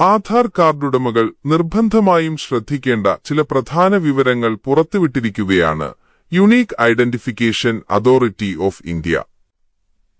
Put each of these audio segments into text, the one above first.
ആധാർ കാർഡുടമകൾ നിർബന്ധമായും ശ്രദ്ധിക്കേണ്ട ചില പ്രധാന വിവരങ്ങൾ പുറത്തുവിട്ടിരിക്കുകയാണ് unique identification authority of India.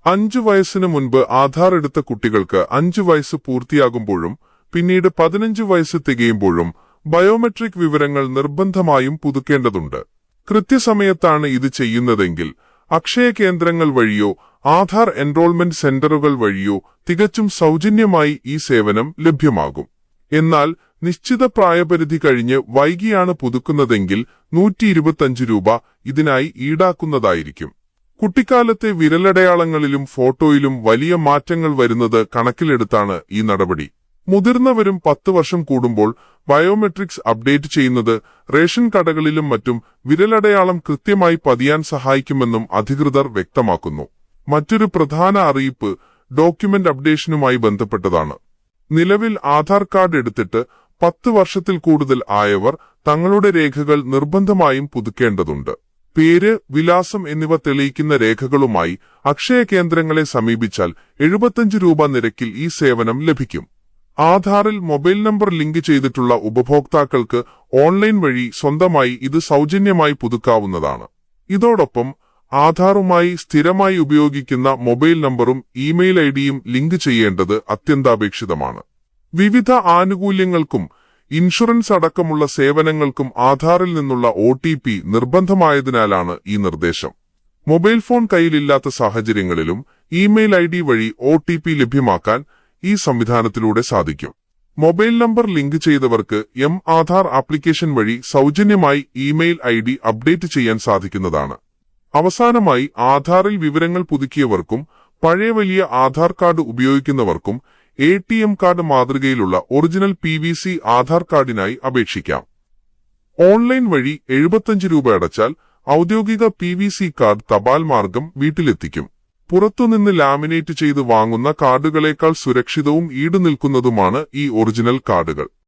5 വയസ്സിന് മുൻപ് ആധാർ എടുത്ത കുട്ടികൾക്ക് 5 വയസ്സ് പൂർത്തിയാകുമ്പോഴും പിന്നീട് 15 വയസ്സ് തികയുമ്പോഴും ബയോമെട്രിക് വിവരങ്ങൾ നിർബന്ധമായും പുതുക്കേണ്ടതുണ്ട്. കൃത്യസമയത്താണ് ഇത് ചെയ്യുന്നതെങ്കിൽ അക്ഷയ കേന്ദ്രങ്ങൾ വഴിയോ ആധാർ എൻറോൾമെന്റ് സെന്ററുകൾ വഴിയോ തികച്ചും സൗജന്യമായി ഈ സേവനം ലഭ്യമാകും. എന്നാൽ നിശ്ചിത പ്രായപരിധി കഴിഞ്ഞ് വൈകിയാണ് പുതുക്കുന്നതെങ്കിൽ 125 രൂപ ഇതിനായി ഈടാക്കുന്നതായിരിക്കും. കുട്ടിക്കാലത്തെ വിരലടയാളങ്ങളിലും ഫോട്ടോയിലും വലിയ മാറ്റങ്ങൾ വരുന്നത് കണക്കിലെടുത്താണ് ഈ നടപടി. മുതിർന്നവരും 10 വർഷം കൂടുമ്പോൾ ബയോമെട്രിക്സ് അപ്ഡേറ്റ് ചെയ്യുന്നത് റേഷൻ കടകളിലും മറ്റും വിരലടയാളം കൃത്യമായി പതിയാൻ സഹായിക്കുമെന്നും അധികൃതർ വ്യക്തമാക്കുന്നു. മറ്റൊരു പ്രധാന അറിയിപ്പ് ഡോക്യുമെന്റ് അപ്ഡേഷനുമായി ബന്ധപ്പെട്ടതാണ്. നിലവിൽ ആധാർ കാർഡ് എടുത്തിട്ട് 10 വർഷത്തിൽ കൂടുതൽ ആയവർ തങ്ങളുടെ രേഖകൾ നിർബന്ധമായും പുതുക്കേണ്ടതുണ്ട്. പേര്, വിലാസം എന്നിവ തെളിയിക്കുന്ന രേഖകളുമായി അക്ഷയ കേന്ദ്രങ്ങളെ സമീപിച്ചാൽ 75 രൂപ നിരക്കിൽ ഈ സേവനം ലഭിക്കും. ആധാറിൽ മൊബൈൽ നമ്പർ ലിങ്ക് ചെയ്തിട്ടുള്ള ഉപഭോക്താക്കൾക്ക് ഓൺലൈൻ വഴി സ്വന്തമായി ഇത് സൗജന്യമായി പുതുക്കാവുന്നതാണ്. ഇതോടൊപ്പം ആധാറുമായി സ്ഥിരമായി ഉപയോഗിക്കുന്ന മൊബൈൽ നമ്പറും ഇമെയിൽ ഐഡിയും ലിങ്ക് ചെയ്യേണ്ടത് അത്യന്താപേക്ഷിതമാണ്. വിവിധ ആനുകൂല്യങ്ങൾക്കും ഇൻഷുറൻസ് അടക്കമുള്ള സേവനങ്ങൾക്കും ആധാറിൽ നിന്നുള്ള OTP നിർബന്ധമായതിനാലാണ് ഈ നിർദ്ദേശം. മൊബൈൽ ഫോൺ കയ്യിലില്ലാത്ത സാഹചര്യങ്ങളിലും ഇമെയിൽ ID വഴി OTP ലഭ്യമാക്കാൻ ഈ സംവിധാനത്തിലൂടെ സാധിക്കും. മൊബൈൽ നമ്പർ ലിങ്ക് ചെയ്തവർക്ക് ആധാർ ആപ്ലിക്കേഷൻ വഴി സൗജന്യമായി ഇമെയിൽ ID അപ്ഡേറ്റ് ചെയ്യാൻ സാധിക്കുന്നതാണ്. അവസാനമായി ആധാറിൽ വിവരങ്ങൾ പുതുക്കിയവർക്കും പഴയ വലിയ ആധാർ കാർഡ് ഉപയോഗിക്കുന്നവർക്കും ATM കാർഡ് മാതൃകയിലുള്ള ഒറിജിനൽ PVC ആധാർ കാർഡിനായി അപേക്ഷിക്കാം. ഓൺലൈൻ വഴി 75 രൂപ അടച്ചാൽ ഔദ്യോഗിക PVC കാർഡ് തപാൽ മാർഗം വീട്ടിലെത്തിക്കും. പുറത്തുനിന്ന് ലാമിനേറ്റ് ചെയ്ത് വാങ്ങുന്ന കാർഡുകളേക്കാൾ സുരക്ഷിതവും ഈടുനിൽക്കുന്നതുമാണ് ഈ ഒറിജിനൽ കാർഡുകൾ.